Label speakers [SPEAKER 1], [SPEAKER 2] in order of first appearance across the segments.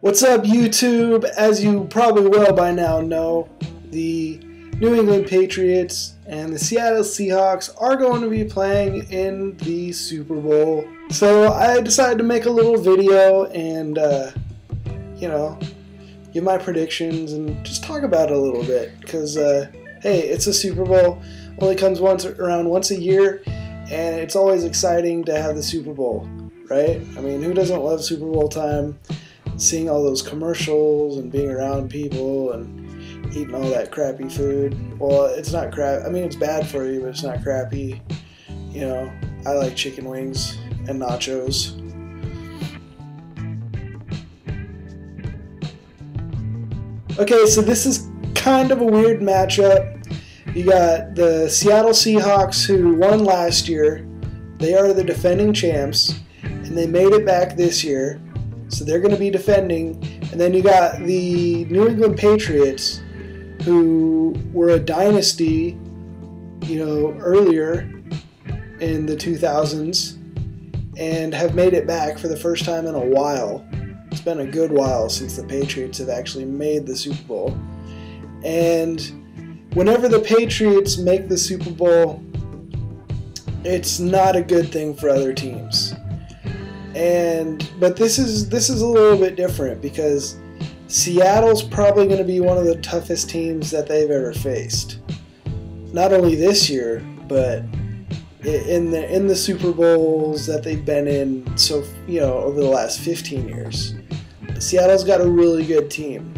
[SPEAKER 1] What's up, YouTube? As you probably well by now know, the New England Patriots and the Seattle Seahawks are going to be playing in the Super Bowl. So I decided to make a little video and, give my predictions and just talk about it a little bit. Because, hey, it's a Super Bowl. Only comes around once a year, and it's always exciting to have the Super Bowl, right? I mean, who doesn't love Super Bowl time? Seeing all those commercials and being around people and eating all that crappy food. Well, it's not crap. I mean, it's bad for you, but it's not crappy. You know, I like chicken wings and nachos. Okay, so this is kind of a weird matchup. You got the Seattle Seahawks, who won last year. They are the defending champs, and they made it back this year. So they're going to be defending. And then you got the New England Patriots, who were a dynasty, earlier in the 2000s, and have made it back for the first time in a while. It's been a good while since the Patriots have actually made the Super Bowl. And whenever the Patriots make the Super Bowl, it's not a good thing for other teams. But this is a little bit different because Seattle's probably going to be one of the toughest teams that they've ever faced. Not only this year, but in the Super Bowls that they've been in over the last 15 years. Seattle's got a really good team.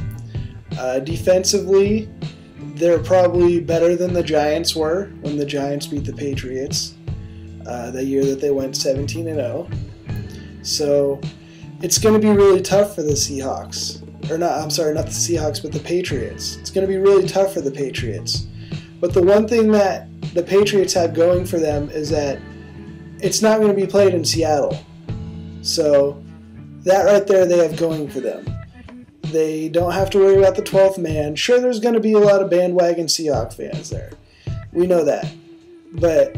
[SPEAKER 1] Defensively, they're probably better than the Giants were when the Giants beat the Patriots that year that they went 17-0. So it's going to be really tough for the Seahawks. Not the Seahawks, but the Patriots. It's going to be really tough for the Patriots. But the one thing that the Patriots have going for them is that it's not going to be played in Seattle. So that right there they have going for them. They don't have to worry about the 12th man. Sure, there's going to be a lot of bandwagon Seahawks fans there. We know that. But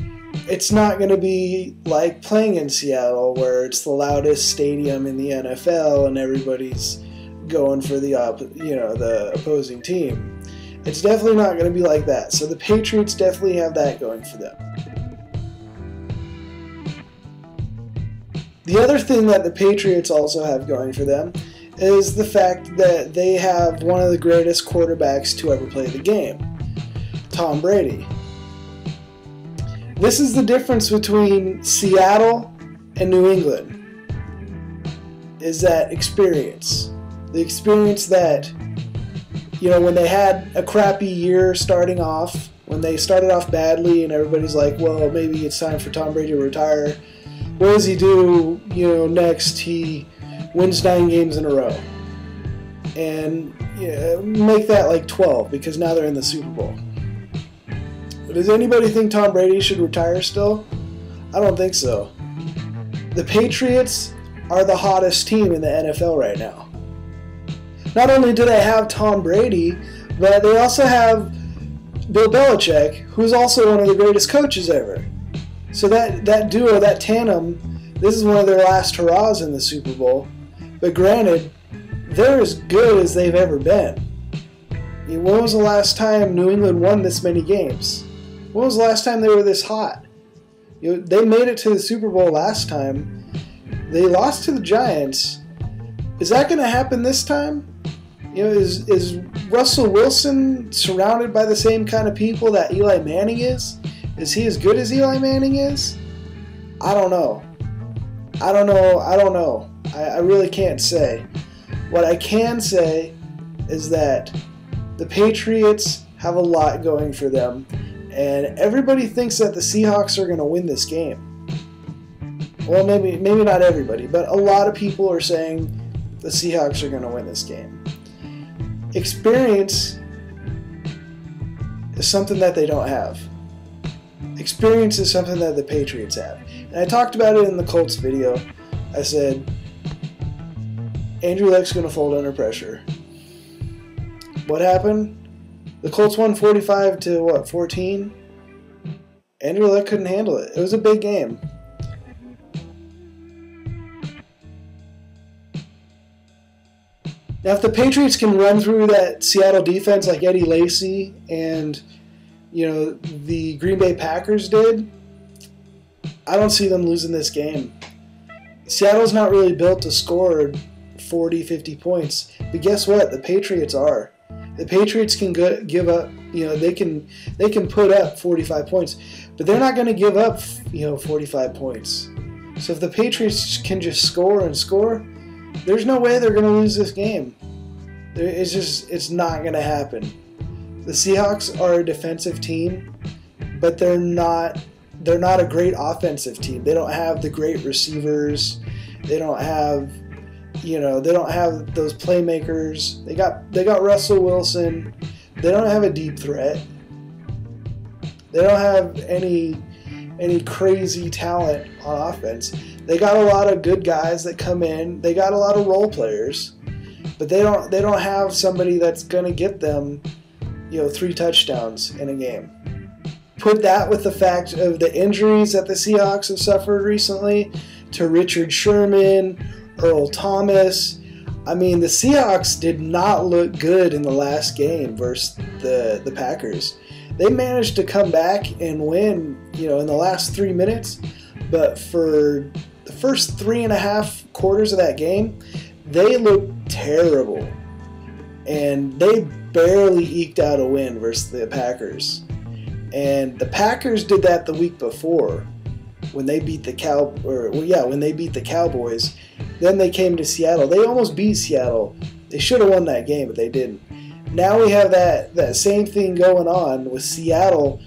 [SPEAKER 1] it's not going to be like playing in Seattle where it's the loudest stadium in the NFL and everybody's going for the opposing team. It's definitely not going to be like that. So the Patriots definitely have that going for them. The other thing that the Patriots also have going for them is the fact that they have one of the greatest quarterbacks to ever play the game, Tom Brady. This is the difference between Seattle and New England, is that experience. The experience that, when they had a crappy year starting off, when they started off badly and everybody's like, well, maybe it's time for Tom Brady to retire. What does he do, next? He wins 9 games in a row. And make that like 12 because now they're in the Super Bowl. Does anybody think Tom Brady should retire still? I don't think so. The Patriots are the hottest team in the NFL right now. Not only do they have Tom Brady, but they also have Bill Belichick, who's also one of the greatest coaches ever. So that duo, that tandem, this is one of their last hurrahs in the Super Bowl. But granted, they're as good as they've ever been. When was the last time New England won this many games? When was the last time they were this hot? They made it to the Super Bowl last time. They lost to the Giants. Is that going to happen this time? Is Russell Wilson surrounded by the same kind of people that Eli Manning is? Is he as good as Eli Manning is? I don't know. I really can't say. What I can say is that the Patriots have a lot going for them. And everybody thinks that the Seahawks are going to win this game. Well, maybe not everybody, but a lot of people are saying the Seahawks are going to win this game. Experience is something that they don't have. Experience is something that the Patriots have. And I talked about it in the Colts video. I said, Andrew Luck's going to fold under pressure. What happened? The Colts won 45-14, Andrew Luck couldn't handle it. It was a big game. Now, if the Patriots can run through that Seattle defense like Eddie Lacy and, the Green Bay Packers did, I don't see them losing this game. Seattle's not really built to score 40, 50 points. But guess what? The Patriots are. The Patriots can give up, they can put up 45 points. But they're not going to give up, 45 points. So if the Patriots can just score and score, there's no way they're going to lose this game. It's not going to happen. The Seahawks are a defensive team, but they're not a great offensive team. They don't have the great receivers. They don't have, they don't have those playmakers. They got Russell Wilson. They don't have a deep threat. They don't have any crazy talent on offense. They got a lot of good guys that come in. They got a lot of role players, but they don't have somebody that's going to get them, 3 touchdowns in a game. Put that with the fact of the injuries that the Seahawks have suffered recently to Richard Sherman, Earl Thomas. I mean, the Seahawks did not look good in the last game versus the Packers. They managed to come back and win, in the last 3 minutes, but for the first 3.5 quarters of that game, they looked terrible. And they barely eked out a win versus the Packers. And the Packers did that the week before when they beat the Cowboys. Then they came to Seattle. They almost beat Seattle. They should have won that game, but they didn't. Now we have that same thing going on with Seattle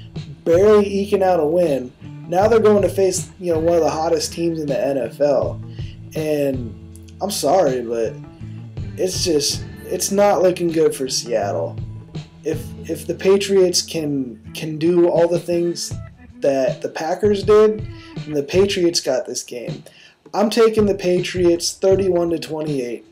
[SPEAKER 1] barely eking out a win. Now they're going to face, one of the hottest teams in the NFL. And I'm sorry, but it's not looking good for Seattle. If the Patriots can do all the things that the Packers did, then the Patriots got this game. I'm taking the Patriots 31-28.